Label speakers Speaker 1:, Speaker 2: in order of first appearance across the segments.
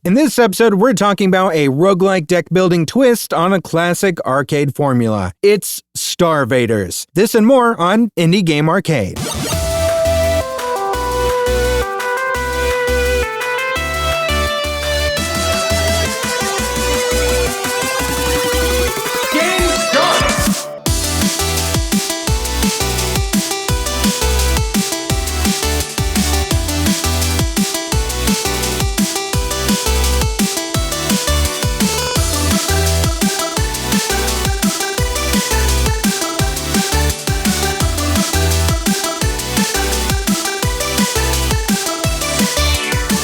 Speaker 1: In this episode, we're talking about a roguelike deck building twist on a classic arcade formula. It's Star Vaders. This and more on Indie Game Arcade.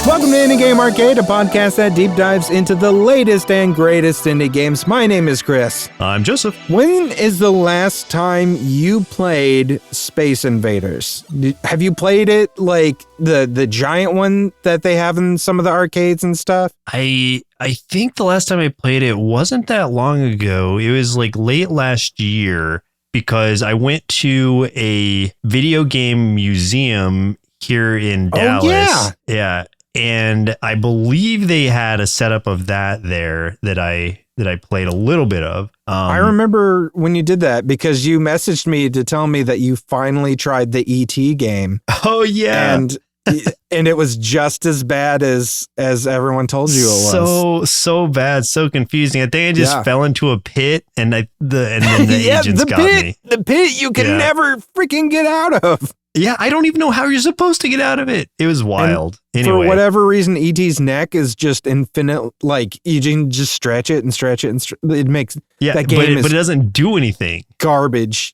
Speaker 1: Welcome to Indie Game Arcade, a podcast that deep dives into the latest and greatest indie games. My name is Chris.
Speaker 2: I'm Joseph.
Speaker 1: When is the last time you played Space Invaders? Have you played it, like the giant one that they have in some of the arcades and stuff?
Speaker 2: I think the last time I played it wasn't that long ago. It was like late last year because I went to a video game museum here in Dallas.
Speaker 1: Oh,
Speaker 2: yeah. And I believe they had a setup of that there that I played a little bit of.
Speaker 1: I remember when you did that because you messaged me to tell me that you finally tried the ET game.
Speaker 2: Oh yeah.
Speaker 1: And it was just as bad as everyone told you it was.
Speaker 2: So bad, so confusing. I think I just fell into a pit and then the agents got me.
Speaker 1: The pit you can never freaking get out of.
Speaker 2: Yeah, I don't even know how you're supposed to get out of it. It was wild. Anyway.
Speaker 1: For whatever reason, E.T.'s neck is just infinite. Like, you can just stretch it and stretch it. And it makes that game
Speaker 2: but it doesn't do anything.
Speaker 1: Garbage.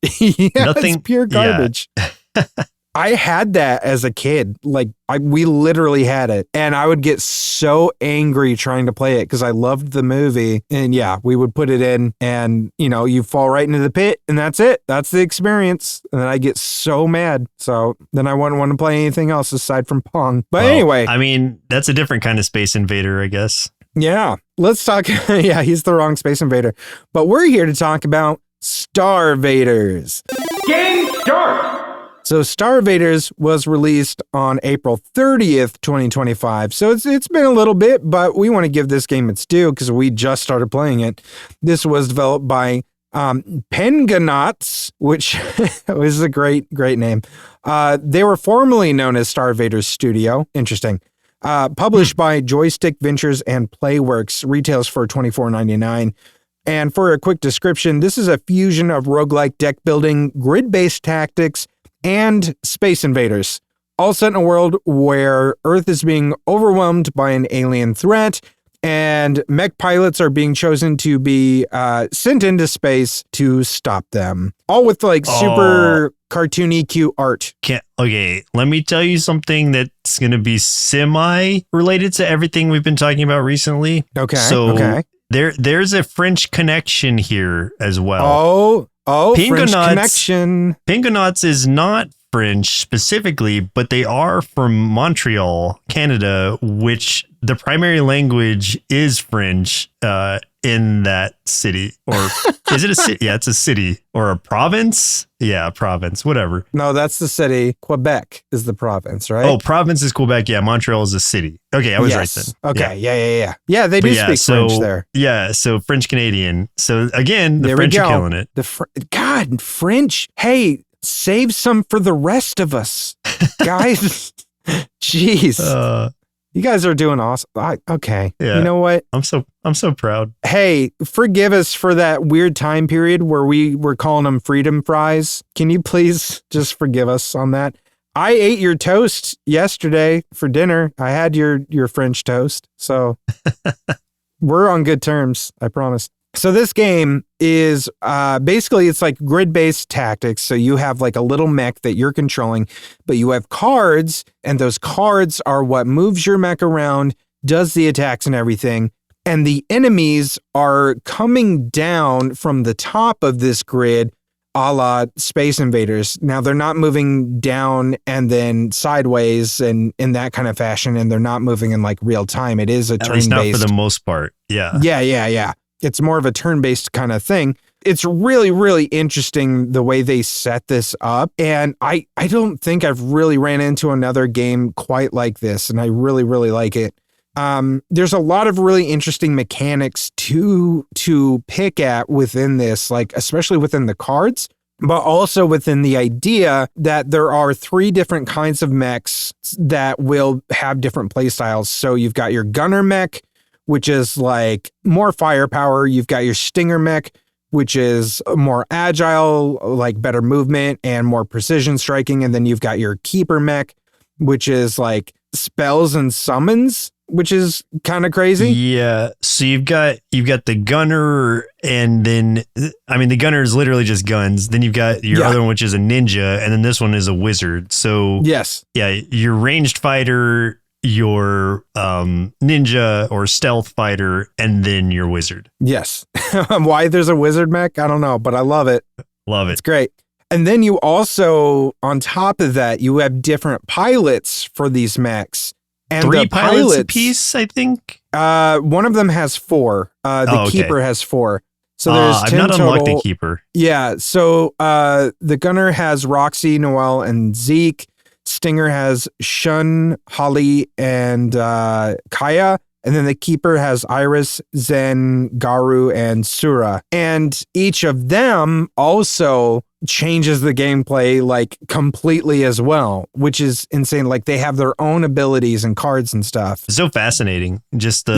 Speaker 2: Nothing.
Speaker 1: It's pure garbage. Yeah. I had that as a kid. Like, we literally had it. And I would get so angry trying to play it because I loved the movie. And we would put it in and, you fall right into the pit and that's it. That's the experience. And then I get so mad. So then I wouldn't want to play anything else aside from Pong. But anyway.
Speaker 2: I mean, that's a different kind of Space Invader, I guess.
Speaker 1: Yeah. Let's talk. He's the wrong Space Invader. But we're here to talk about Star Vaders. Game start! So Star Vaders was released on April 30th, 2025. So it's been a little bit, but we want to give this game its due because we just started playing it. This was developed by Pengonauts, which was a great name. They were formerly known as Star Vaders Studio. Interesting. Published by Joystick Ventures and Playworks. Retails for $24.99. And for a quick description, this is a fusion of roguelike deck building, grid-based tactics, and Space Invaders, all set in a world where Earth is being overwhelmed by an alien threat, and mech pilots are being chosen to be sent into space to stop them. All with super cartoony, cute art.
Speaker 2: Okay, let me tell you something that's going to be semi-related to everything we've been talking about recently.
Speaker 1: Okay.
Speaker 2: There's a French connection here as well.
Speaker 1: French connection.
Speaker 2: Pengonauts is not French specifically, but they are from Montreal, Canada, which the primary language is French in that city. Or is it a city? Yeah, it's a city. Or a province? Yeah, province, whatever.
Speaker 1: No, that's the city. Quebec is the province, right?
Speaker 2: Oh, province is Quebec. Yeah, Montreal is a city. Okay, I was right then.
Speaker 1: Okay, yeah. Yeah, they do speak French there.
Speaker 2: Yeah, so French Canadian. So again, the French are killing it.
Speaker 1: God, French. Hey, save some for the rest of us, guys. Jeez. You guys are doing awesome. Okay. Yeah. You know what?
Speaker 2: I'm so proud.
Speaker 1: Hey, forgive us for that weird time period where we were calling them freedom fries. Can you please just forgive us on that? I ate your toast yesterday for dinner. I had your French toast. So we're on good terms, I promise. So this game is basically it's like grid-based tactics. So you have like a little mech that you're controlling, but you have cards, and those cards are what moves your mech around, does the attacks and everything. And the enemies are coming down from the top of this grid, a la Space Invaders. Now they're not moving down and then sideways and in that kind of fashion, and they're not moving in like real time. It is a turn-based.
Speaker 2: At least not for the most part. Yeah.
Speaker 1: Yeah. It's more of a turn-based kind of thing. It's really, really interesting the way they set this up. And I don't think I've really ran into another game quite like this. And I really, really like it. There's a lot of really interesting mechanics to pick at within this, like especially within the cards, but also within the idea that there are 3 different kinds of mechs that will have different play styles. So you've got your gunner mech, which is like more firepower. You've got your stinger mech, which is more agile, like better movement and more precision striking. And then you've got your keeper mech, which is like spells and summons, which is kind of crazy.
Speaker 2: Yeah. So you've got the gunner, and then the gunner is literally just guns. Then you've got your other one, which is a ninja, and then this one is a wizard. So
Speaker 1: yes.
Speaker 2: Yeah, your ranged fighter, your ninja or stealth fighter, and then your wizard.
Speaker 1: Yes. Why there's a wizard mech, I don't know, but I love it.
Speaker 2: Love it.
Speaker 1: It's great. And then you also, on top of that, you have different pilots for these mechs. And
Speaker 2: 3
Speaker 1: the
Speaker 2: pilots a piece, I think.
Speaker 1: One of them has 4. The keeper has 4. So there's 10
Speaker 2: I've not
Speaker 1: total.
Speaker 2: unlocked the keeper.
Speaker 1: Yeah. So the gunner has Roxy, Noelle, and Zeke. Stinger has Shun, Holly, and Kaya. And then the keeper has Iris, Zen, Garu, and Sura. And each of them also changes the gameplay like completely as well, which is insane. Like they have their own abilities and cards and stuff.
Speaker 2: It's so fascinating. Just the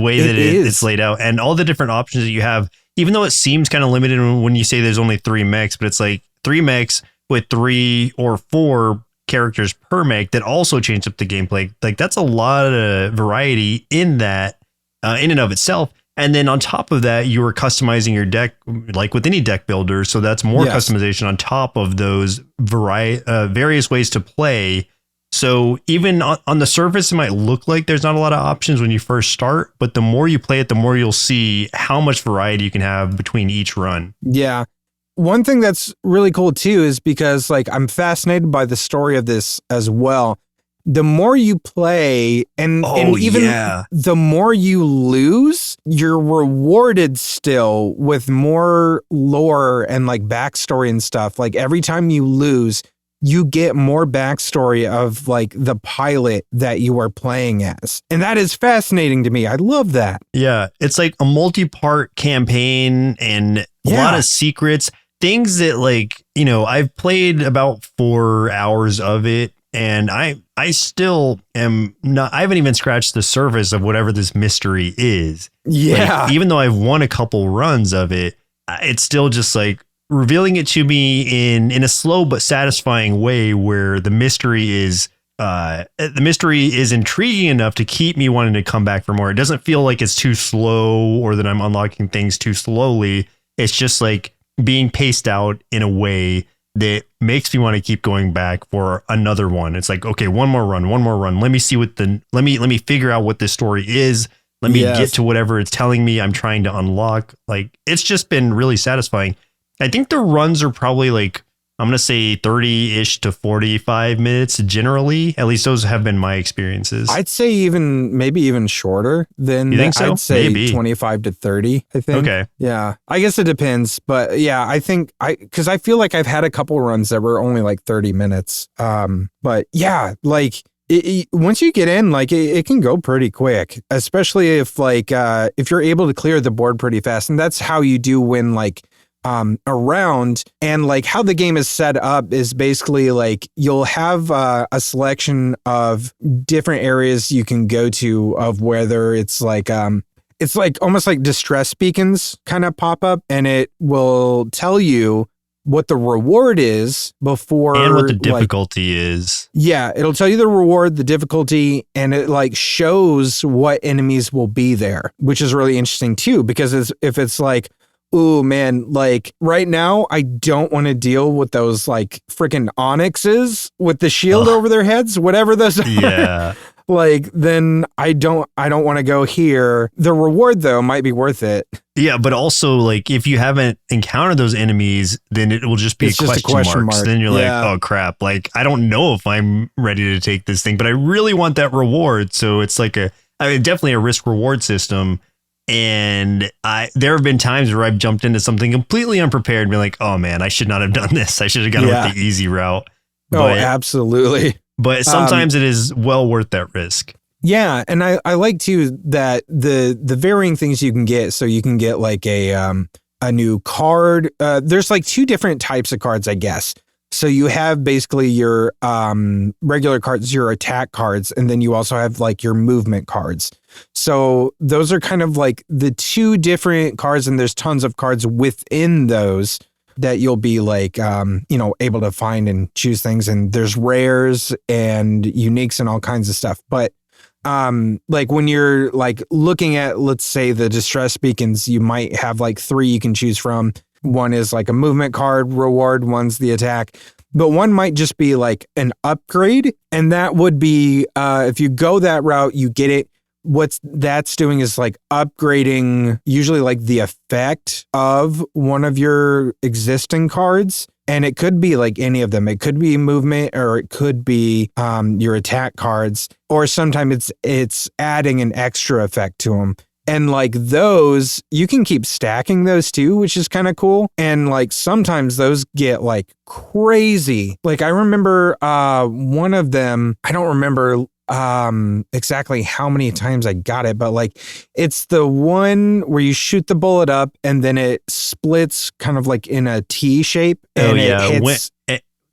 Speaker 2: way that it's laid out and all the different options that you have, even though it seems kind of limited when you say there's only 3 mechs, but it's like 3 mechs with 3 or 4 characters per mech that also change up the gameplay. Like that's a lot of variety in that in and of itself. And then on top of that, you are customizing your deck like with any deck builder. So that's more customization on top of those various ways to play. So even on the surface, it might look like there's not a lot of options when you first start, but the more you play it, the more you'll see how much variety you can have between each run.
Speaker 1: Yeah. One thing that's really cool too is because like I'm fascinated by the story of this as well. The more you play and even the more you lose, you're rewarded still with more lore and like backstory and stuff. Like every time you lose, you get more backstory of like the pilot that you are playing as. And that is fascinating to me. I love that.
Speaker 2: Yeah. It's like a multi-part campaign and a lot of secrets. Things that like, I've played about 4 hours of it and I still am not, I haven't even scratched the surface of whatever this mystery is.
Speaker 1: Yeah.
Speaker 2: Like, even though I've won a couple runs of it, it's still just like revealing it to me in a slow but satisfying way where the mystery is intriguing enough to keep me wanting to come back for more. It doesn't feel like it's too slow or that I'm unlocking things too slowly. It's just like being paced out in a way that makes me want to keep going back for another one. It's like, okay, one more run. Let me see let me figure out what this story is. Let me get to whatever it's telling me I'm trying to unlock. Like, it's just been really satisfying. I think the runs are probably like, I'm going to say 30-ish to 45 minutes generally. At least those have been my experiences.
Speaker 1: I'd say maybe even shorter than
Speaker 2: you think so?
Speaker 1: I'd say
Speaker 2: maybe
Speaker 1: 25 to 30, I think.
Speaker 2: Okay.
Speaker 1: Yeah. I guess it depends. But yeah, I think because I feel like I've had a couple runs that were only like 30 minutes. But yeah, like once you get in, like it can go pretty quick, especially if if you're able to clear the board pretty fast. And that's how you do win like around. And like how the game is set up is basically like you'll have a selection of different areas you can go to of whether it's like almost like distress beacons kind of pop up, and it will tell you what the reward is before
Speaker 2: and what the difficulty is.
Speaker 1: Yeah, it'll tell you the reward, the difficulty, and it like shows what enemies will be there, which is really interesting too, because if it's like, ooh, man, like right now, I don't want to deal with those like freaking onyxes with the shield over their heads, whatever those are.
Speaker 2: Yeah.
Speaker 1: Like, then I don't want to go here. The reward though might be worth it.
Speaker 2: Yeah, but also like if you haven't encountered those enemies, then it will just be a question mark. Then you're like, oh crap, like I don't know if I'm ready to take this thing, but I really want that reward. So it's like definitely a risk reward system. And there have been times where I've jumped into something completely unprepared and been like, oh man, I should not have done this. I should have gone with the easy route.
Speaker 1: Absolutely.
Speaker 2: But sometimes it is well worth that risk.
Speaker 1: Yeah, and I like too that the varying things you can get. So you can get like a new card. There's like two different types of cards, I guess. So you have basically your regular cards, your attack cards, and then you also have like your movement cards. So those are kind of like the two different cards, and there's tons of cards within those that you'll be like, able to find and choose things. And there's rares and uniques and all kinds of stuff. But like when you're like looking at, let's say, the distress beacons, you might have like 3 you can choose from. One is like a movement card reward, one's the attack, but one might just be like an upgrade. And that would be, if you go that route, you get it. What that's doing is like upgrading usually like the effect of one of your existing cards. And it could be like any of them. It could be movement, or it could be your attack cards, or sometimes it's adding an extra effect to them. And like those, you can keep stacking those too, which is kind of cool. And like sometimes those get like crazy. Like I remember one of them, I don't remember exactly how many times I got it, but like it's the one where you shoot the bullet up and then it splits kind of like in a T shape. And it hits,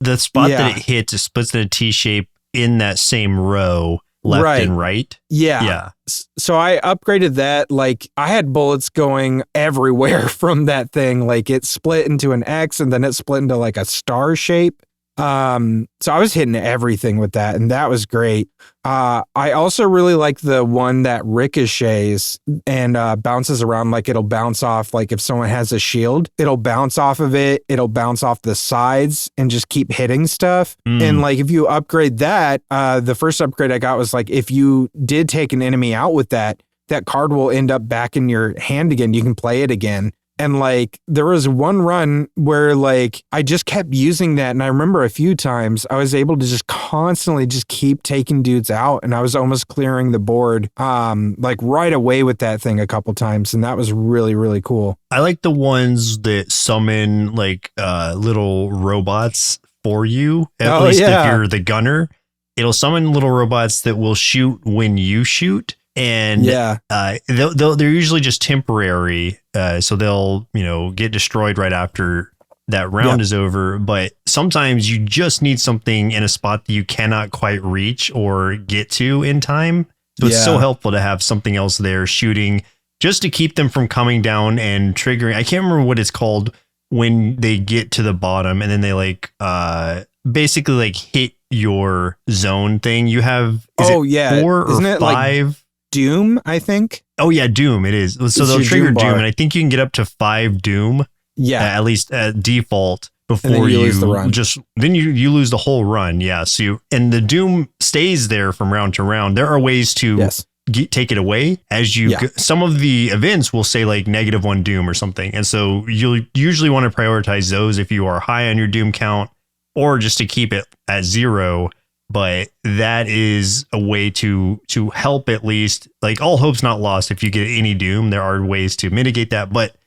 Speaker 2: the spot that it hits, it splits in a T shape in that same row. Left and right.
Speaker 1: Yeah. So I upgraded that. Like I had bullets going everywhere from that thing. Like it split into an X and then it split into like a star shape. So I was hitting everything with that, and that was great. I also really like the one that ricochets and bounces around. Like it'll bounce off, like if someone has a shield, it'll bounce off of it. It'll bounce off the sides and just keep hitting stuff. And like if you upgrade that, the first upgrade I got was like if you did take an enemy out with that, that card will end up back in your hand again. You can play it again. And like there was one run where like I just kept using that, and I remember a few times I was able to just constantly just keep taking dudes out, and I was almost clearing the board like right away with that thing a couple times, and that was really, really cool.
Speaker 2: I like the ones that summon like little robots for you. At least if you're the gunner, it'll summon little robots that will shoot when you shoot. And they're usually just temporary, so they'll get destroyed right after that round is over. But sometimes you just need something in a spot that you cannot quite reach or get to in time. So it's so helpful to have something else there shooting just to keep them from coming down and triggering. I can't remember what it's called when they get to the bottom and then they like basically like hit your zone thing. You have 4 or 5. Like
Speaker 1: Doom, I think.
Speaker 2: Oh yeah, Doom. It is. So they'll trigger Doom, and I think you can get up to 5 Doom. Yeah, at least at default before you lose the run. Then you lose the whole run. Yeah. So and the Doom stays there from round to round. There are ways to take it away as you. Some of the events will say like -1 Doom or something, and so you'll usually want to prioritize those if you are high on your Doom count, or just to keep it at 0. But that is a way to help, at least. Like all hope's not lost if you get any Doom. There are ways to mitigate that, but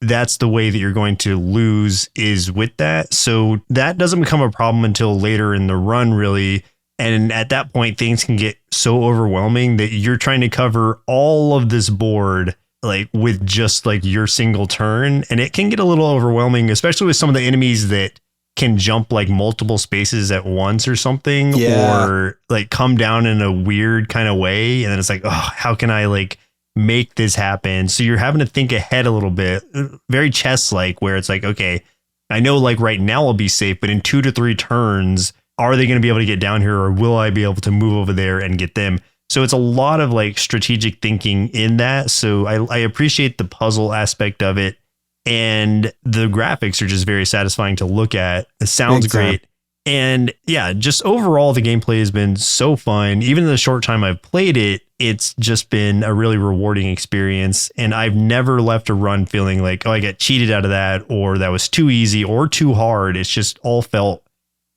Speaker 2: that's the way that you're going to lose is with that. So that doesn't become a problem until later in the run, really. And at that point, things can get so overwhelming that you're trying to cover all of this board like with just like your single turn. And it can get a little overwhelming, especially with some of the enemies that can jump like multiple spaces at once or something, or like come down in a weird kind of way. And then it's like, oh, how can I like make this happen? So you're having to think ahead a little bit, very chess-like, where it's like, okay, I know like right now I'll be safe, but in 2 to 3 turns, are they going to be able to get down here, or will I be able to move over there and get them? So it's a lot of like strategic thinking in that. So I appreciate the puzzle aspect of it. And the graphics are just very satisfying to look at. It sounds great. And yeah, just overall, the gameplay has been so fun. Even in the short time I've played it, it's just been a really rewarding experience. And I've never left a run feeling like, oh, I got cheated out of that, or that was too easy or too hard. It's just all felt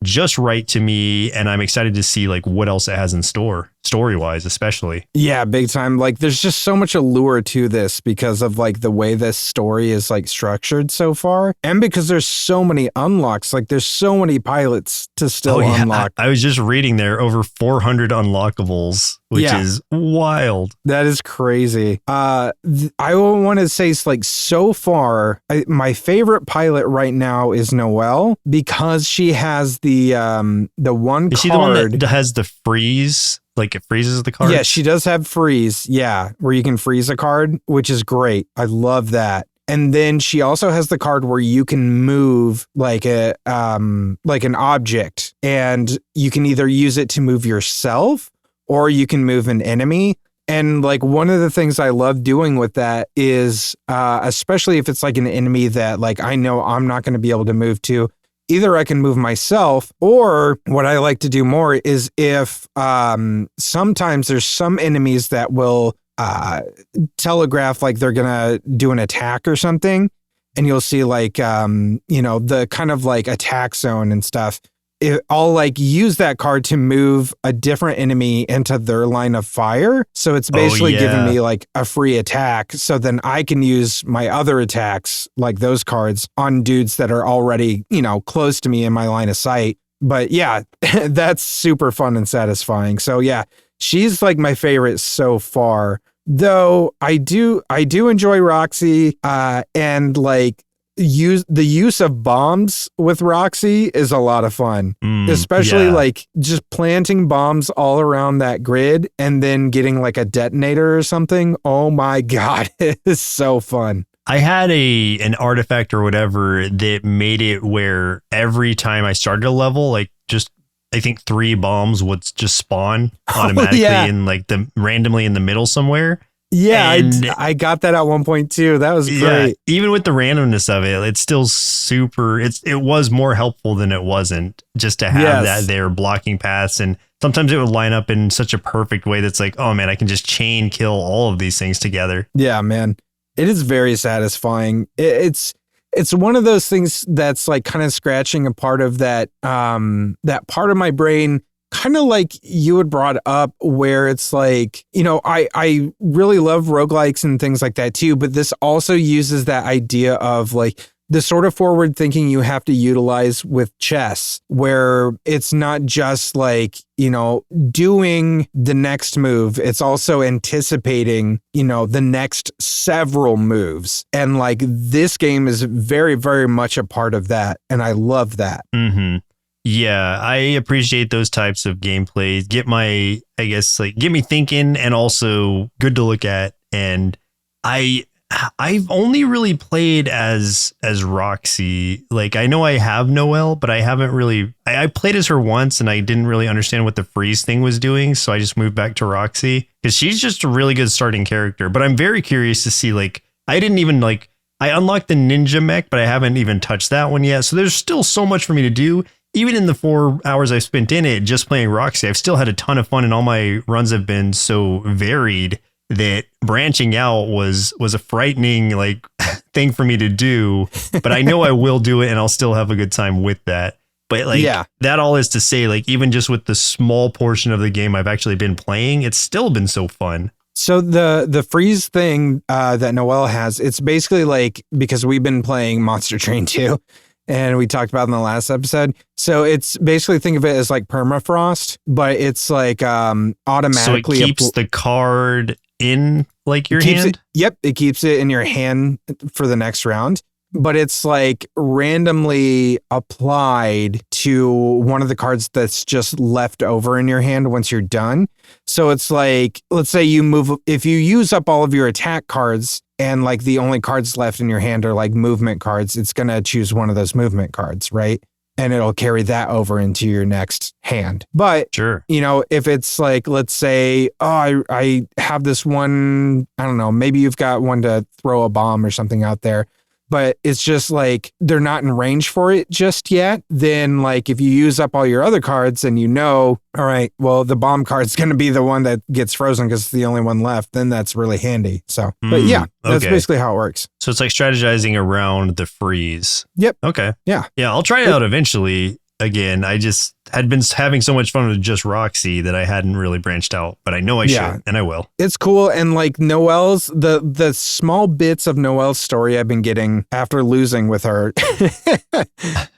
Speaker 2: just right to me. And I'm excited to see like what else it has in store. story-wise, especially.
Speaker 1: Yeah, big time. Like there's just so much allure to this because of like the way this story is like structured so far. And because there's so many unlocks, like there's so many pilots to still unlock.
Speaker 2: I was just reading there over 400 unlockables, which is wild.
Speaker 1: That is crazy. I want to say like so far, my favorite pilot right now is Noelle because she has the one
Speaker 2: is
Speaker 1: card.
Speaker 2: She the one that has the freeze? Like it freezes the card?
Speaker 1: Yeah, she does have freeze. Yeah, where you can freeze a card, which is great. I love that. And then she also has the card where you can move like an object, and you can either use it to move yourself or you can move an enemy. And like one of the things I love doing with that is, especially if it's like an enemy that like I know I'm not going to be able to move to, either I can move myself, or what I like to do more is if sometimes there's some enemies that will telegraph like they're gonna do an attack or something, and you'll see like the kind of like attack zone and stuff. I'll like use that card to move a different enemy into their line of fire. So it's basically giving me like a free attack. So then I can use my other attacks, like those cards, on dudes that are already, close to me in my line of sight. But yeah, that's super fun and satisfying. So yeah, she's like my favorite so far. Though I do enjoy Roxy, and like the use of bombs with Roxy is a lot of fun, especially like just planting bombs all around that grid and then getting like a detonator or something. Oh my God, it is so fun.
Speaker 2: I had an artifact or whatever that made it where every time I started a level, like just I think 3 bombs would just spawn automatically in like randomly in the middle somewhere.
Speaker 1: Yeah, I got that at one point too. That was great.
Speaker 2: Yeah, even with the randomness of it, it's still super. It was more helpful than it wasn't just to have that there blocking paths. And sometimes it would line up in such a perfect way that's like, oh man, I can just chain kill all of these things together.
Speaker 1: Yeah, man, it is very satisfying. It's one of those things that's like kind of scratching a part of that part of my brain. Kind of like you had brought up where it's like, I really love roguelikes and things like that too, but this also uses that idea of like the sort of forward thinking you have to utilize with chess, where it's not just like, doing the next move. It's also anticipating, the next several moves. And like this game is very, very much a part of that. And I love that.
Speaker 2: Mm-hmm. Yeah, I appreciate those types of gameplays. Get me thinking, and also good to look at. And I've only really played as Roxy. Like I know I have Noelle, but I haven't really. I played as her once, and I didn't really understand what the freeze thing was doing, so I just moved back to Roxy because she's just a really good starting character. But I'm very curious to see like I didn't even like I unlocked the ninja mech, but I haven't even touched that one yet. So there's still so much for me to do. Even in the 4 hours I've spent in it, just playing Roxy, I've still had a ton of fun, and all my runs have been so varied that branching out was a frightening like thing for me to do. But I know I will do it, and I'll still have a good time with that. But like that all is to say, like even just with the small portion of the game I've actually been playing, it's still been so fun.
Speaker 1: So the freeze thing that Noelle has, it's basically like, because we've been playing Monster Train 2. And we talked about in the last episode. So it's basically, think of it as like permafrost, but it's like automatically.
Speaker 2: So it keeps the card in like your hand?
Speaker 1: It keeps it in your hand for the next round. But it's like randomly applied to one of the cards that's just left over in your hand once you're done. So it's like, let's say if you use up all of your attack cards, and like the only cards left in your hand are like movement cards, it's going to choose one of those movement cards, right? And it'll carry that over into your next hand. But,
Speaker 2: sure,
Speaker 1: if it's like, let's say, I have this one, I don't know, maybe you've got one to throw a bomb or something out there, but it's just like they're not in range for it just yet. Then like if you use up all your other cards and all right, well, the bomb card's going to be the one that gets frozen because it's the only one left, then that's really handy. So, but yeah, that's basically how it works.
Speaker 2: So it's like strategizing around the freeze.
Speaker 1: Yep.
Speaker 2: Okay.
Speaker 1: Yeah.
Speaker 2: Yeah, I'll try it out eventually. again, I just had been having so much fun with just Roxy that I hadn't really branched out, but I know I should, and I will.
Speaker 1: It's cool. And like Noelle's, the small bits of Noelle's story I've been getting after losing with her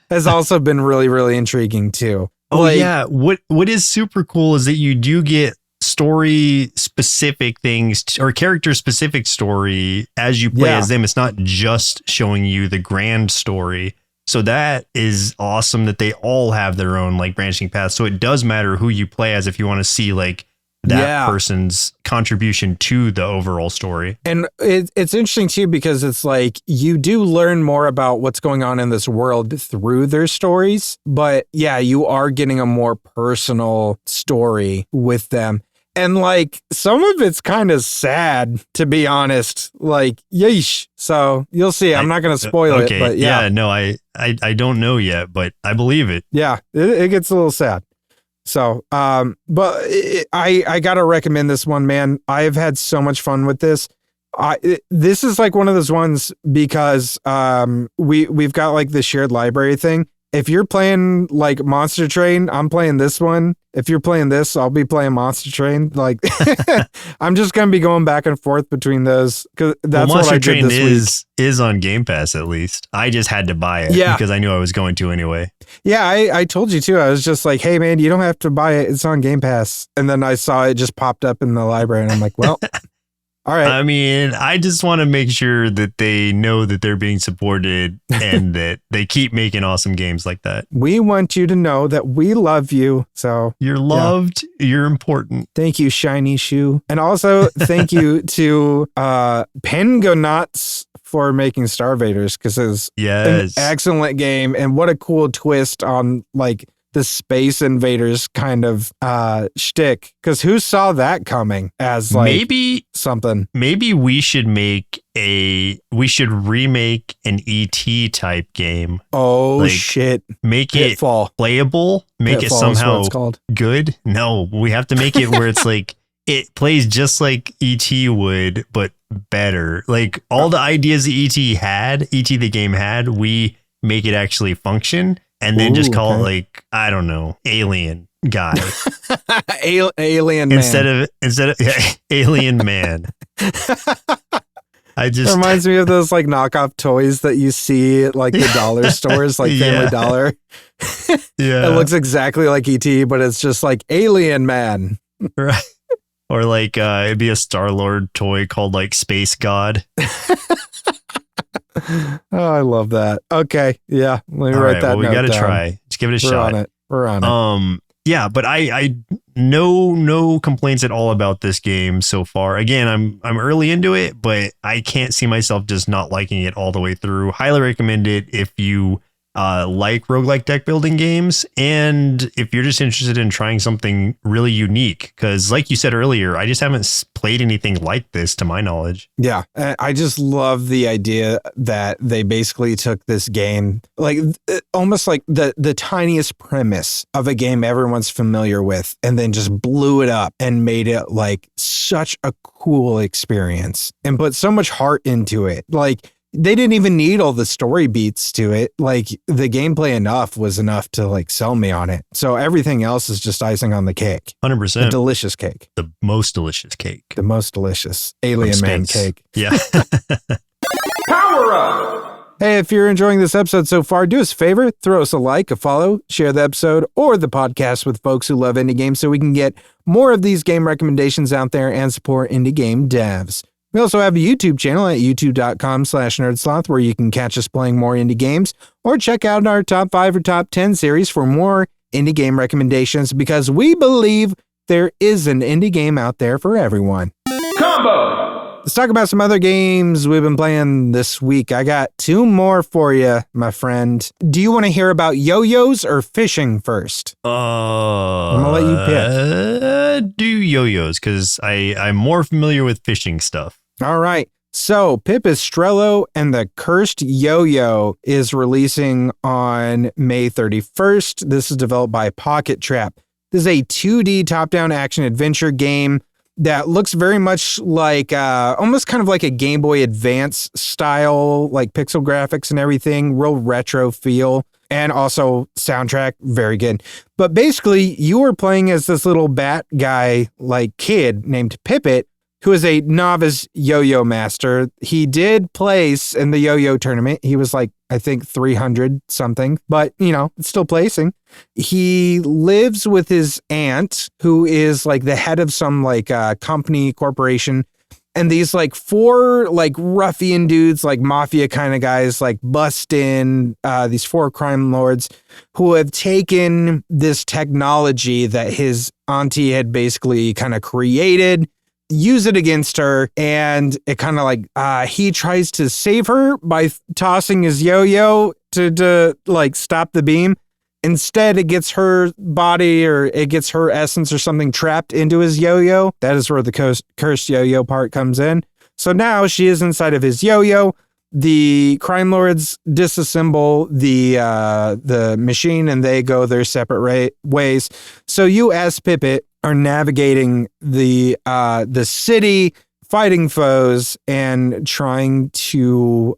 Speaker 1: has also been really, really intriguing too.
Speaker 2: Oh, like, yeah. What is super cool is that you do get story specific things or character specific story as you play as them. It's not just showing you the grand story. So that is awesome that they all have their own like branching paths. So it does matter who you play as if you want to see like that person's contribution to the overall story.
Speaker 1: And it's interesting too, because it's like you do learn more about what's going on in this world through their stories. But yeah, you are getting a more personal story with them. And like some of it's kind of sad, to be honest. Like, yeesh. So you'll see. I'm not going to spoil it, but yeah.
Speaker 2: No, I don't know yet, but I believe it.
Speaker 1: Yeah, it gets a little sad. So, but I got to recommend this one, man. I've had so much fun with this. This is like one of those ones because we've got like the shared library thing. If you're playing like Monster Train, I'm playing this one. If you're playing this, I'll be playing Monster Train. Like, I'm just gonna be going back and forth between those because that's what I did this
Speaker 2: week. Is on Game Pass at least. I just had to buy it because I knew I was going to anyway.
Speaker 1: Yeah, I told you too. I was just like, hey man, you don't have to buy it. It's on Game Pass. And then I saw it just popped up in the library, and I'm like, well. All right.
Speaker 2: I mean, I just want to make sure that they know that they're being supported and that they keep making awesome games like that.
Speaker 1: We want you to know that we love you. So
Speaker 2: you're loved. Yeah. You're important.
Speaker 1: Thank you, Shiny Shoe. And also thank you to Pengonauts for making Star Vaders, because it's an excellent game. And what a cool twist on like the Space Invaders kind of shtick, because who saw that coming as like maybe something?
Speaker 2: Maybe we should remake an ET type game.
Speaker 1: Oh like, shit!
Speaker 2: Make Pitfall. It playable. Make Pitfall it somehow good. No, we have to make it where it's like it plays just like ET would, but better. Like all the ideas that ET the game had, we make it actually function. And then just call it like, I don't know, Alien Guy.
Speaker 1: Alien Man.
Speaker 2: Instead of Alien Man.
Speaker 1: It reminds me of those like knockoff toys that you see at like the dollar stores, like Family Dollar.
Speaker 2: Yeah.
Speaker 1: It looks exactly like ET, but it's just like Alien Man.
Speaker 2: Right. Or like it'd be a Star-Lord toy called like Space God.
Speaker 1: Oh, I love that. Okay. Yeah. Let me write that.
Speaker 2: We got to try. Just give it a shot.
Speaker 1: We're on it.
Speaker 2: Yeah, but I no complaints at all about this game so far. Again, I'm early into it, but I can't see myself just not liking it all the way through. Highly recommend it if you like roguelike deck building games, and if you're just interested in trying something really unique, because like you said earlier, I just haven't played anything like this to my knowledge.
Speaker 1: Yeah, I just love the idea that they basically took this game, like almost like the tiniest premise of a game everyone's familiar with, and then just blew it up and made it like such a cool experience and put so much heart into it. Like, they didn't even need all the story beats to it. Like the gameplay was enough to like sell me on it. So everything else is just icing on the cake.
Speaker 2: 100%.
Speaker 1: A delicious cake.
Speaker 2: The most delicious cake.
Speaker 1: The most delicious Alien Man cake.
Speaker 2: Yeah.
Speaker 1: Power up. Hey, if you're enjoying this episode so far, do us a favor, throw us a like, a follow, share the episode or the podcast with folks who love indie games so we can get more of these game recommendations out there and support indie game devs. We also have a YouTube channel at youtube.com/nerdsloth where you can catch us playing more indie games, or check out our top 5 or top 10 series for more indie game recommendations, because we believe there is an indie game out there for everyone. Combo! Let's talk about some other games we've been playing this week. I got 2 more for you, my friend. Do you want to hear about yo-yos or fishing first? I'm going to let you pick.
Speaker 2: Do yo-yos, because I'm more familiar with fishing stuff.
Speaker 1: All right. So Pipistrello and the Cursed Yoyo is releasing on May 31st. This is developed by Pocket Trap. This is a 2D top-down action adventure game that looks very much like almost kind of like a Game Boy Advance style, like pixel graphics and everything, real retro feel. And also soundtrack, very good. But basically, you were playing as this little bat guy, like kid named Pippet, who is a novice yo-yo master. He did place in the yo-yo tournament. He was like, I think 300 something, but it's still placing. He lives with his aunt, who is like the head of some like company, corporation. And these like 4 like ruffian dudes, like mafia kind of guys, like bust in, these 4 crime lords who have taken this technology that his auntie had basically kind of created, use it against her, and it kind of like he tries to save her by tossing his yo-yo to like stop the beam. Instead, it gets her body or it gets her essence or something trapped into his yo-yo. That is where the cursed yo-yo part comes in. So now she is inside of his yo-yo. The crime lords disassemble the machine and they go their separate ways. So you as Pippet are navigating the city, fighting foes, and trying to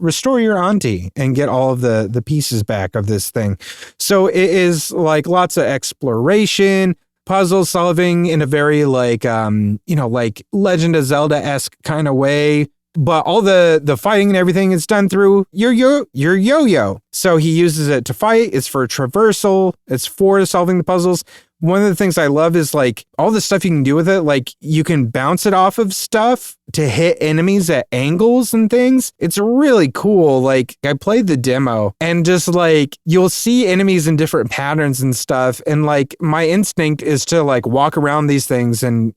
Speaker 1: restore your auntie and get all of the pieces back of this thing. So it is like lots of exploration, puzzle solving in a very like like Legend of Zelda-esque kind of way. But all the fighting and everything is done through your yo-yo. So he uses it to fight. It's for traversal. It's for solving the puzzles. One of the things I love is like all the stuff you can do with it. Like you can bounce it off of stuff to hit enemies at angles and things. It's really cool. Like I played the demo and just like you'll see enemies in different patterns and stuff. And like my instinct is to like walk around these things and,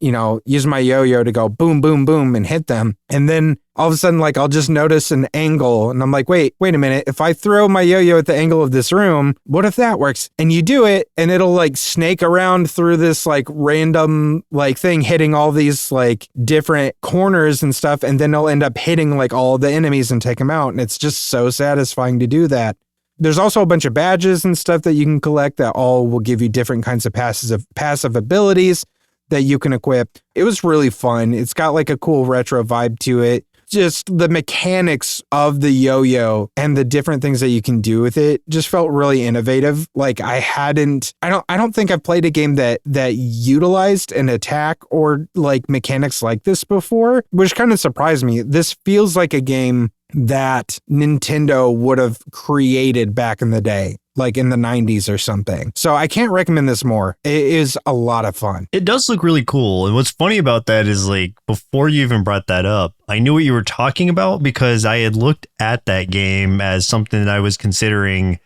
Speaker 1: use my yo-yo to go boom, boom, boom and hit them. And then all of a sudden, like I'll just notice an angle and I'm like, wait a minute. If I throw my yo-yo at the angle of this room, what if that works? And you do it and it'll like snake around through this like random like thing, hitting all these like different corners and stuff. And then it'll end up hitting like all the enemies and take them out. And it's just so satisfying to do that. There's also a bunch of badges and stuff that you can collect that all will give you different kinds of passive abilities that you can equip. It was really fun. It's got like a cool retro vibe to it. Just the mechanics of the yo-yo and the different things that you can do with it just felt really innovative. Like I don't think I've played a game that utilized an attack or like mechanics like this before, which kind of surprised me. This feels like a game that Nintendo would have created back in the day, like in the 90s or something. So I can't recommend this more. It is a lot of fun.
Speaker 2: It does look really cool. And what's funny about that is like before you even brought that up, I knew what you were talking about because I had looked at that game as something that I was considering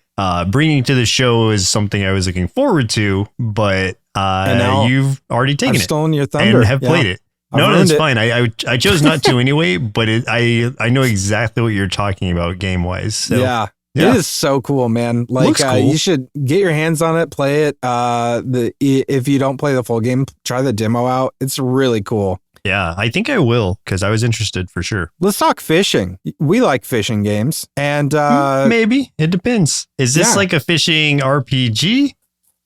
Speaker 2: bringing to the show as something I was looking forward to. But you've already taken
Speaker 1: I've stolen your thunder
Speaker 2: and have played it. No, it's fine. I chose not to anyway, but I know exactly what you're talking about game wise. So.
Speaker 1: Yeah. It is so cool, man. Like cool. You should get your hands on it, play it. If you don't play the full game, try the demo out. It's really cool.
Speaker 2: Yeah, I think I will because I was interested for sure.
Speaker 1: Let's talk fishing. We like fishing games, and
Speaker 2: maybe it depends. Is this like a fishing RPG?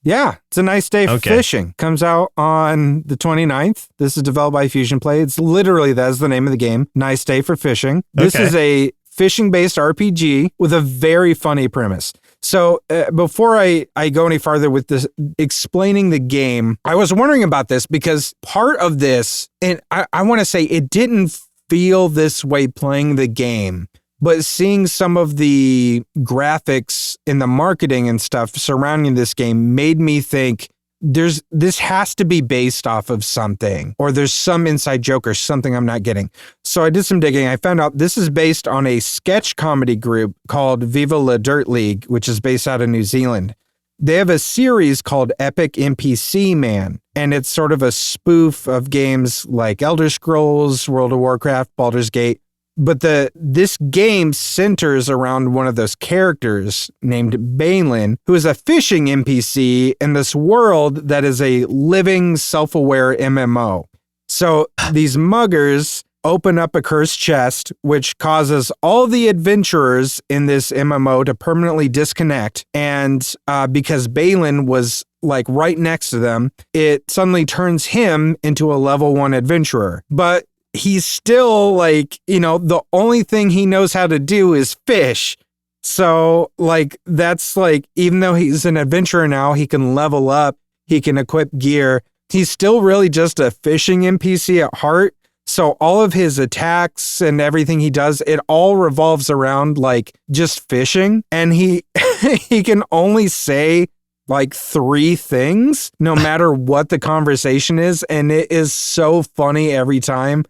Speaker 1: Yeah, it's a nice day for fishing. Comes out on the 29th. This is developed by Fusion Play. It's literally, that's the name of the game. Nice day for fishing. This is a fishing-based RPG with a very funny premise. So before I go any farther with this, explaining the game, I was wondering about this because part of this, and I want to say it didn't feel this way playing the game, but seeing some of the graphics in the marketing and stuff surrounding this game made me think this has to be based off of something, or there's some inside joke or something I'm not getting. So I did some digging. I found out this is based on a sketch comedy group called Viva La Dirt League, which is based out of New Zealand. They have a series called Epic NPC Man, and it's sort of a spoof of games like Elder Scrolls, World of Warcraft, Baldur's Gate. But this game centers around one of those characters named Balin, who is a fishing NPC in this world that is a living, self-aware MMO. So these muggers open up a cursed chest, which causes all the adventurers in this MMO to permanently disconnect. And because Balin was like right next to them, it suddenly turns him into a level 1 adventurer. But he's still like, the only thing he knows how to do is fish. So like that's like, even though he's an adventurer now, he can level up, he can equip gear. He's still really just a fishing NPC at heart. So all of his attacks and everything he does, it all revolves around like just fishing. And he he can only say like 3 things no matter what the conversation is. And it is so funny every time.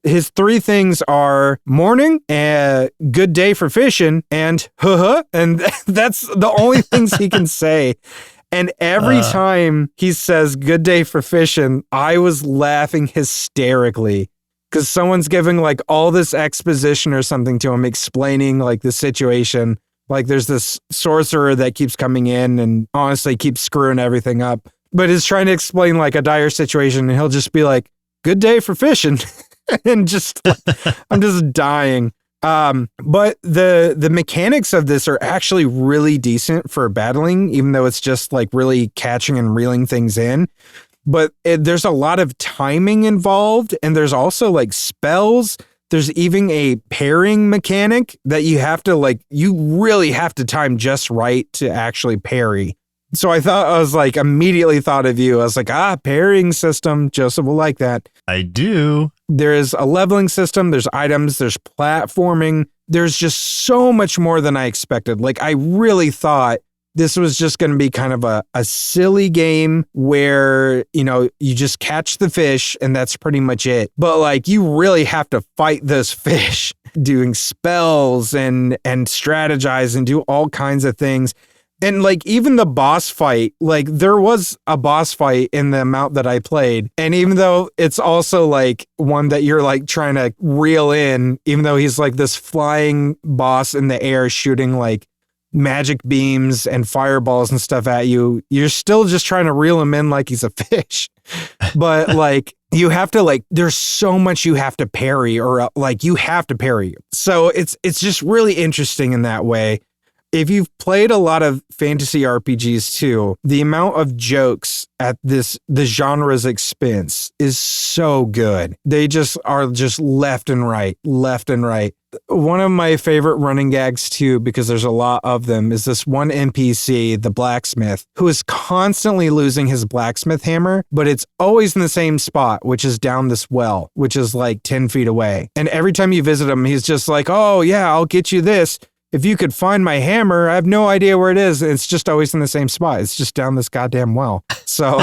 Speaker 1: His 3 things are morning, good day for fishing, and and that's the only things he can say. And every time he says good day for fishing, I was laughing hysterically because someone's giving like all this exposition or something to him, explaining like the situation. Like there's this sorcerer that keeps coming in and honestly keeps screwing everything up, but is trying to explain like a dire situation, and he'll just be like, good day for fishing. And just I'm just dying. But the mechanics of this are actually really decent for battling, even though it's just like really catching and reeling things in. But there's a lot of timing involved, and there's also like spells. There's even a pairing mechanic that you have to like, you really have to time just right to actually parry. So I was like, immediately thought of you. I was like, pairing system. Joseph will like that.
Speaker 2: I do.
Speaker 1: There's a leveling system. There's items. There's platforming. There's just so much more than I expected. Like, I really thought this was just going to be kind of a silly game where, you know, you just catch the fish and that's pretty much it. But like, you really have to fight those fish doing spells and strategize and do all kinds of things. And like even the boss fight, like there was a boss fight in the amount that I played. And even though it's also like one that you're like trying to reel in, even though he's like this flying boss in the air shooting like magic beams and fireballs and stuff at you, you're still just trying to reel him in like he's a fish. But like you have to like, there's so much you have to parry, or like you have to parry. So it's just really interesting in that way. If you've played a lot of fantasy RPGs too, the amount of jokes at the genre's expense is so good. They just are just left and right. One of my favorite running gags too, because there's a lot of them, is this one NPC, the blacksmith, who is constantly losing his blacksmith hammer, but it's always in the same spot, which is down this well, which is like 10 feet away. And every time you visit him, he's just like, oh yeah, I'll get you this. If you could find my hammer, I have no idea where it is. It's just always in the same spot. It's just down this goddamn well. So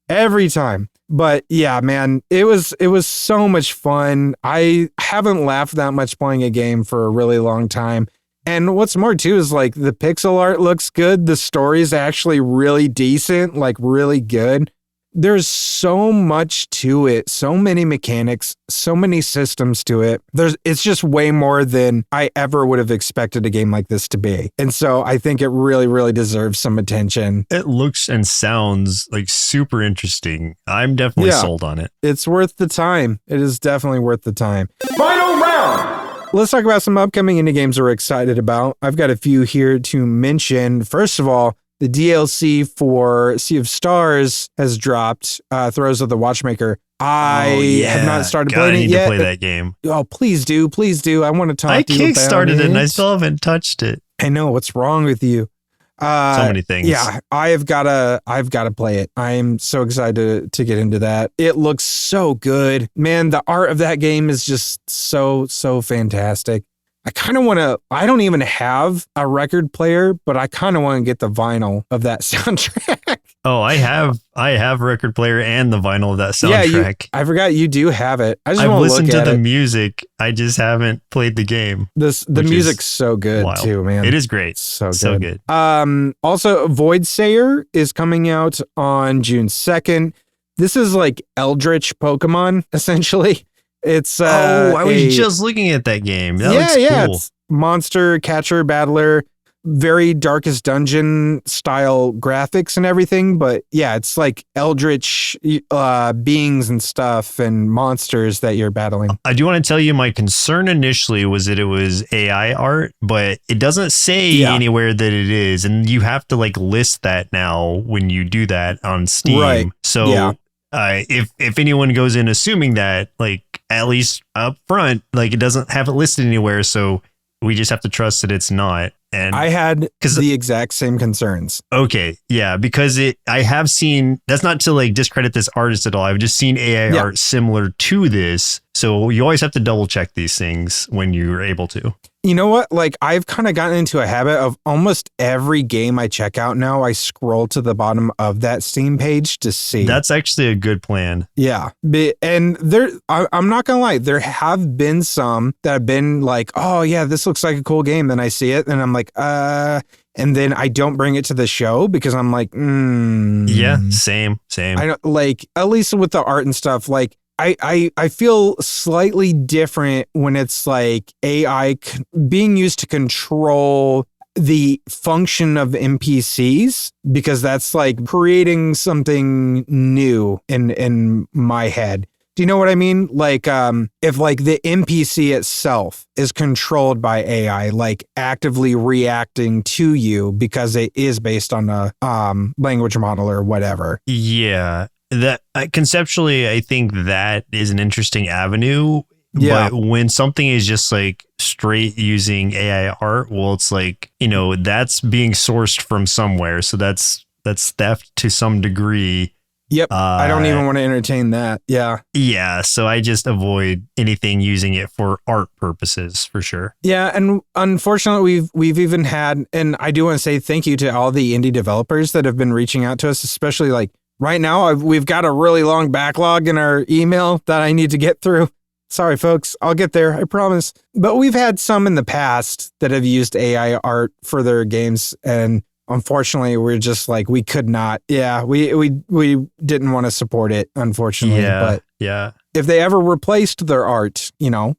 Speaker 1: every time. But yeah, man, it was so much fun. I haven't laughed that much playing a game for a really long time. And what's more too is like the pixel art looks good. The story is actually really decent, like really good. There's so much to it, so many mechanics, so many systems to it. It's just way more than I ever would have expected a game like this to be. And so I think it really, really deserves some attention.
Speaker 2: It looks and sounds like super interesting. I'm definitely sold on it.
Speaker 1: It's worth the time. It is definitely worth the time. Final round! Let's talk about some upcoming indie games we're excited about. I've got a few here to mention. First of all, the DLC for Sea of Stars has dropped, Throes of the Watchmaker. I have not started playing it yet.
Speaker 2: I need to play that game.
Speaker 1: Oh, please do. Please do. I want to talk to you about it.
Speaker 2: I kickstarted it and I still haven't touched it.
Speaker 1: I know. What's wrong with you?
Speaker 2: So many things.
Speaker 1: Yeah, I've got to play it. I'm so excited to get into that. It looks so good. Man, the art of that game is just so fantastic. I kind of want to, I don't even have a record player, but I kind of want to get the vinyl of that soundtrack.
Speaker 2: Oh, I have a record player and the vinyl of that soundtrack.
Speaker 1: Yeah, I forgot you do have it. I've
Speaker 2: listened to the music. I just haven't played the game.
Speaker 1: The music's so good too, man.
Speaker 2: It is great.
Speaker 1: So good. Also, Voidsayer is coming out on June 2nd. This is like Eldritch Pokemon, essentially. It's
Speaker 2: I was just looking at that game. That looks cool.
Speaker 1: It's monster catcher battler, very Darkest Dungeon style graphics and everything, but yeah, it's like eldritch beings and stuff and monsters that you're battling.
Speaker 2: I do want to tell you my concern initially was that it was AI art, but it doesn't say anywhere that it is, and you have to like list that now when you do that on Steam.
Speaker 1: Right.
Speaker 2: So if anyone goes in assuming that, like, at least up front, like, it doesn't have it listed anywhere, so We just have to trust that it's not. And
Speaker 1: I had the exact same concerns.
Speaker 2: Okay. Yeah. Because I have seen, that's not to like discredit this artist at all. I've just seen AI art similar to this. So you always have to double check these things when you're able to.
Speaker 1: You know what? Like I've kind of gotten into a habit of almost every game I check out now, I scroll to the bottom of that Steam page to see.
Speaker 2: That's actually a good plan.
Speaker 1: Yeah. And I'm not going to lie. There have been some that have been like, oh yeah, this looks like a cool game. Then I see it and I'm like, and then I don't bring it to the show because I'm like,
Speaker 2: Yeah, same.
Speaker 1: I don't like, at least with the art and stuff, like, I feel slightly different when it's like AI being used to control the function of NPCs, because that's like creating something new in my head. Do you know what I mean? Like, if like the NPC itself is controlled by AI, like actively reacting to you because it is based on a language model or whatever.
Speaker 2: Yeah. That conceptually, I think that is an interesting avenue.
Speaker 1: Yeah.
Speaker 2: But when something is just like straight using AI art, well, it's like, that's being sourced from somewhere. So that's theft to some degree.
Speaker 1: Yep. I don't even want to entertain that. Yeah.
Speaker 2: Yeah. So I just avoid anything using it for art purposes for sure.
Speaker 1: Yeah. And unfortunately, we've even had, and I do want to say thank you to all the indie developers that have been reaching out to us, especially like right now. We've got a really long backlog in our email that I need to get through. Sorry, folks. I'll get there. I promise. But we've had some in the past that have used AI art for their games. And unfortunately, we're just like, we could not. Yeah, we didn't want to support it, unfortunately.
Speaker 2: Yeah,
Speaker 1: but if they ever replaced their art,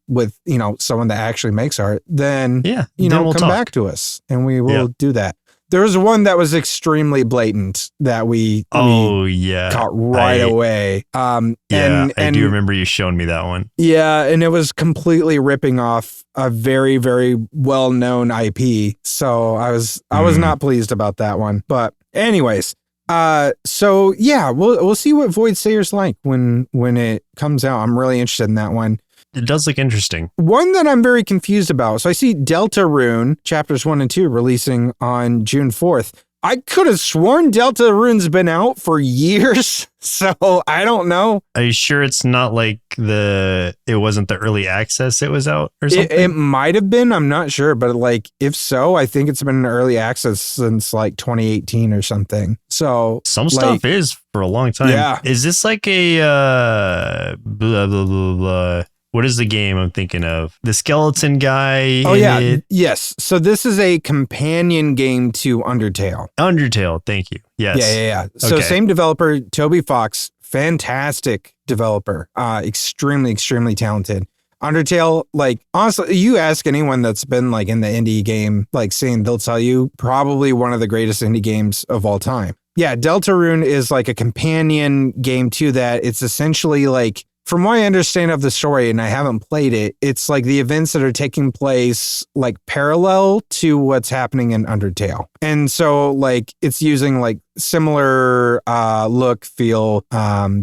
Speaker 1: with, someone that actually makes art, then,
Speaker 2: we'll
Speaker 1: come back to us and we will do that. There was one that was extremely blatant that we caught right away.
Speaker 2: I do remember you showing me that one.
Speaker 1: Yeah, and it was completely ripping off a very, very well-known IP. So I was not pleased about that one. But anyways, so yeah, we'll see what Voidsayer's like when it comes out. I'm really interested in that one.
Speaker 2: It does look interesting.
Speaker 1: One that I'm very confused about. So I see Deltarune chapters 1 and 2 releasing on June 4th. I could have sworn Deltarune's been out for years. So I don't know.
Speaker 2: Are you sure it's not like it wasn't the early access it was out or something?
Speaker 1: It might have been. I'm not sure. But like, if so, I think it's been in early access since like 2018 or something. So
Speaker 2: some stuff is for a long time.
Speaker 1: Yeah.
Speaker 2: Is this like a blah, blah, blah, blah. What is the game I'm thinking of? The skeleton guy.
Speaker 1: Oh, yeah. Yes. So this is a companion game to Undertale.
Speaker 2: Undertale. Thank you. Yes.
Speaker 1: Yeah. So same developer, Toby Fox, fantastic developer, extremely, extremely talented. Undertale, like, honestly, you ask anyone that's been like in the indie game, like scene, they'll tell you probably one of the greatest indie games of all time. Yeah. Deltarune is like a companion game to that. It's essentially like, from what I understand of the story, and I haven't played it, it's like the events that are taking place like parallel to what's happening in Undertale. And so like it's using like similar look, feel,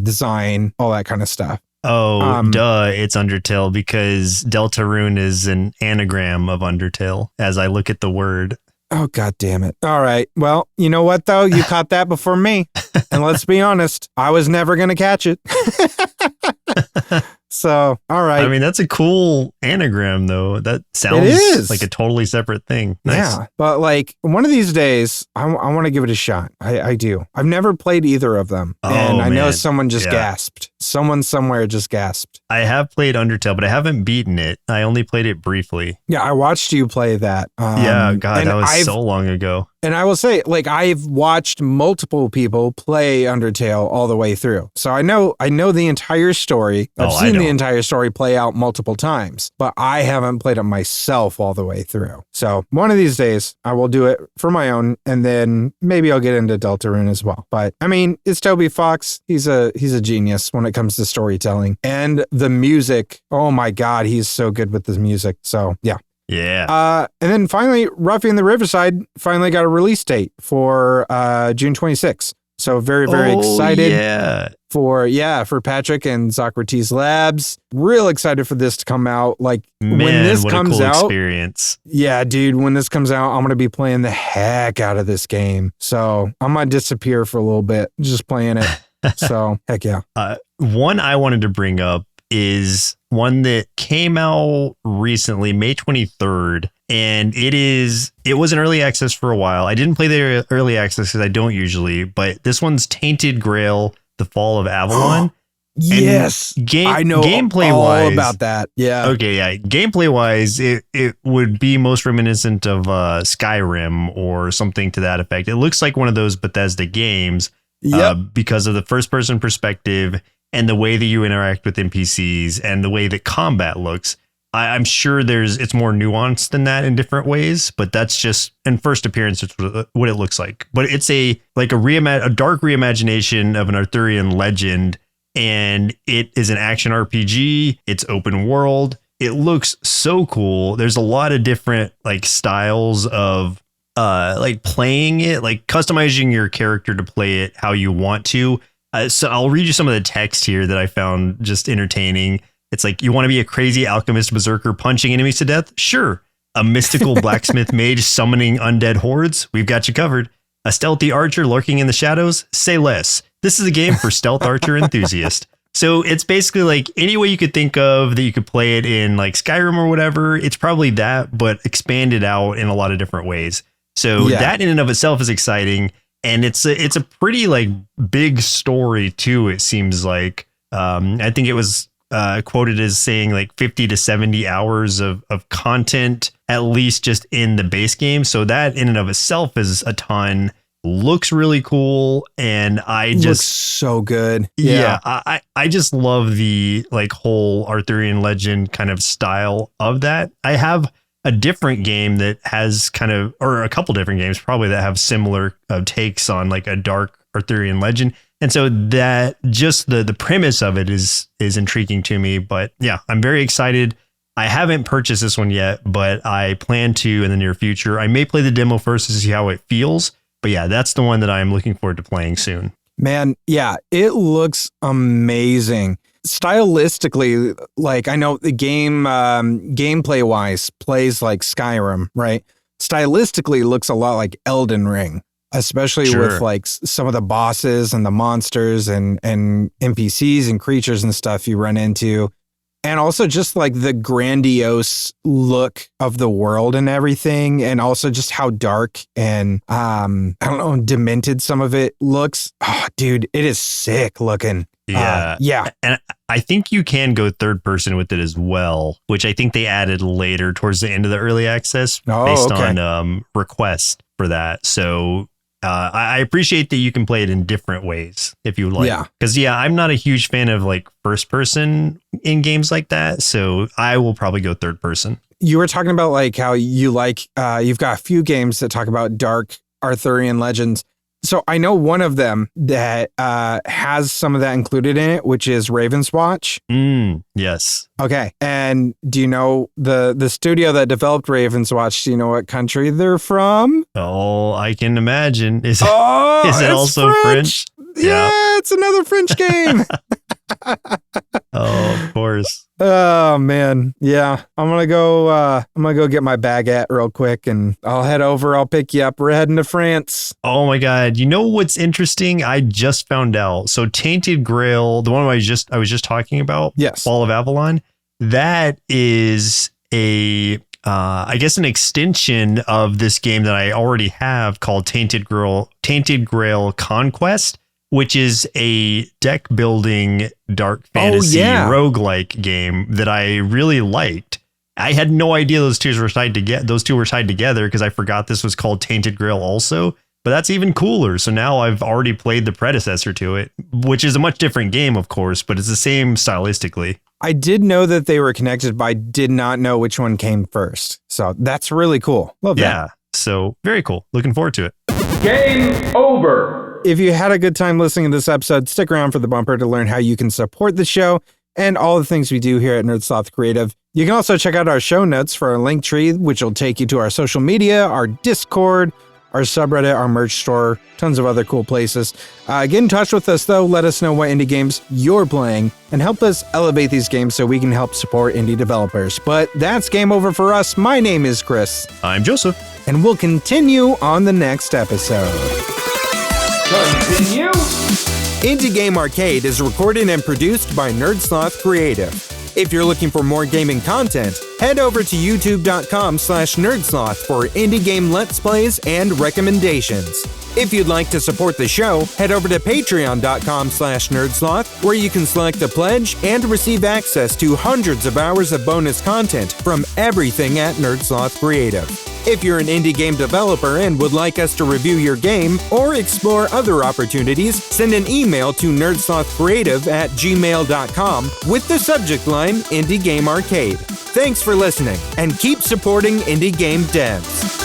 Speaker 1: design, all that kind of stuff.
Speaker 2: Oh, duh, it's Undertale because Deltarune is an anagram of Undertale as I look at the word.
Speaker 1: Oh, God damn it. All right. Well, you know what, though? You caught that before me. And let's be honest, I was never going to catch it. So, all right.
Speaker 2: I mean, that's a cool anagram, though. That sounds like a totally separate thing. Nice.
Speaker 1: Yeah. But like one of these days, I want to give it a shot. I do. I've never played either of them. And I know someone just gasped. Someone somewhere just gasped.
Speaker 2: I have played Undertale, but I haven't beaten it. I only played it briefly.
Speaker 1: Yeah, I watched you play that.
Speaker 2: Yeah, God, that was so long ago.
Speaker 1: And I will say, like, I've watched multiple people play Undertale all the way through. So I know the entire story. I've seen the entire story play out multiple times, but I haven't played it myself all the way through. So one of these days I will do it for my own, and then maybe I'll get into Deltarune as well. But I mean, it's Toby Fox. He's a genius when it comes to storytelling and the music. Oh my God, he's so good with the music. So yeah.
Speaker 2: Yeah.
Speaker 1: And then finally, Ruffy and the Riverside finally got a release date for June 26th. So very excited
Speaker 2: Yeah.
Speaker 1: for Patrick and Socrates Labs. Real excited for this to come out. Like
Speaker 2: Man,
Speaker 1: when this
Speaker 2: what
Speaker 1: comes
Speaker 2: a cool
Speaker 1: out,
Speaker 2: experience.
Speaker 1: yeah, dude, when this comes out, I'm going to be playing the heck out of this game. So I might disappear for a little bit just playing it. So heck yeah.
Speaker 2: One I wanted to bring up is one that came out recently, May 23rd. And it was an early access for a while. I didn't play the early access because I don't usually, but this one's Tainted Grail, The Fall of Avalon.
Speaker 1: Yes, I know
Speaker 2: gameplay
Speaker 1: all
Speaker 2: wise
Speaker 1: about that. Yeah.
Speaker 2: Okay, yeah. Gameplay wise, it would be most reminiscent of Skyrim or something to that effect. It looks like one of those Bethesda games because of the first person perspective and the way that you interact with NPCs and the way that combat looks. I'm sure it's more nuanced than that in different ways, but that's just in first appearance, it's what it looks like. But it's a dark reimagination of an Arthurian legend. And it is an action RPG. It's open world. It looks so cool. There's a lot of different like styles of like playing it, like customizing your character to play it how you want to. So I'll read you some of the text here that I found just entertaining. It's like, you want to be a crazy alchemist berserker punching enemies to death? Sure. A mystical blacksmith mage summoning undead hordes? We've got you covered. A stealthy archer lurking in the shadows? Say less. This is a game for stealth archer enthusiast. So it's basically like any way you could think of that you could play it in like Skyrim or whatever. It's probably that, but expanded out in a lot of different ways. So that in and of itself is exciting. And it's a pretty like big story too. It seems like, I think it was quoted as saying like 50 to 70 hours of content, at least just in the base game. So that in and of itself is a ton. Looks really cool, and looks
Speaker 1: so good.
Speaker 2: Yeah, I just love the like whole Arthurian legend kind of style of that. I have a different game that has or a couple different games probably that have similar takes on like a dark Arthurian legend. And so that just the premise of it is intriguing to me. But yeah, I'm very excited. I haven't purchased this one yet, but I plan to in the near future. I may play the demo first to see how it feels. But yeah, that's the one that I'm looking forward to playing soon.
Speaker 1: Man, yeah, it looks amazing. Stylistically, like I know the game gameplay wise plays like Skyrim, right? Stylistically looks a lot like Elden Ring, especially with like some of the bosses and the monsters and NPCs and creatures and stuff you run into. And also just like the grandiose look of the world and everything. And also just how dark and, I don't know, demented some of it looks. Oh, dude, it is sick looking.
Speaker 2: Yeah. And I think you can go third person with it as well, which I think they added later towards the end of the early access based on request for that. So I appreciate that you can play it in different ways if you like. Yeah. Because I'm not a huge fan of like first person in games like that. So I will probably go third person.
Speaker 1: You were talking about like how you like you've got a few games that talk about dark Arthurian legends. So I know one of them that has some of that included in it, which is Raven's Watch.
Speaker 2: Yes.
Speaker 1: Okay. And do you know the studio that developed Raven's Watch? Do you know what country they're from?
Speaker 2: Oh, I can imagine. Is it also French?
Speaker 1: Yeah, it's another French game.
Speaker 2: Oh, of course.
Speaker 1: Oh man. Yeah. I'm gonna go get my baguette real quick and I'll head over. I'll pick you up. We're heading to France.
Speaker 2: Oh my God. You know what's interesting? I just found out. So Tainted Grail, the one I was just talking about,
Speaker 1: yes,
Speaker 2: Fall of Avalon, that is I guess an extension of this game that I already have called Tainted Grail Conquest, which is a deck building dark fantasy roguelike game that I really liked. I had no idea those two were tied together because I forgot this was called Tainted Grail also. But that's even cooler. So now I've already played the predecessor to it, which is a much different game, of course, but it's the same stylistically.
Speaker 1: I did know that they were connected, but I did not know which one came first. So that's really cool. Love that.
Speaker 2: Yeah. So very cool. Looking forward to it.
Speaker 3: Game over.
Speaker 1: If you had a good time listening to this episode, stick around for the bumper to learn how you can support the show and all the things we do here at Sloth Creative. You can also check out our show notes for our link tree, which will take you to our social media, our Discord, our subreddit, our merch store, tons of other cool places. Get in touch with us, though. Let us know what indie games you're playing and help us elevate these games so we can help support indie developers. But that's game over for us. My name is Chris.
Speaker 2: I'm Joseph.
Speaker 1: And we'll continue on the next episode.
Speaker 3: Continue.
Speaker 1: Indie Game Arcade is recorded and produced by Sloth Creative. If you're looking for more gaming content, head over to youtube.com/nerdsloth for indie game let's plays and recommendations. If you'd like to support the show, head over to patreon.com/nerdsloth, where you can select a pledge and receive access to hundreds of hours of bonus content from everything at Nerdsloth Creative. If you're an indie game developer and would like us to review your game or explore other opportunities, send an email to nerdslothcreative@gmail.com with the subject line Indie Game Arcade. Thanks for listening, and keep supporting indie game devs.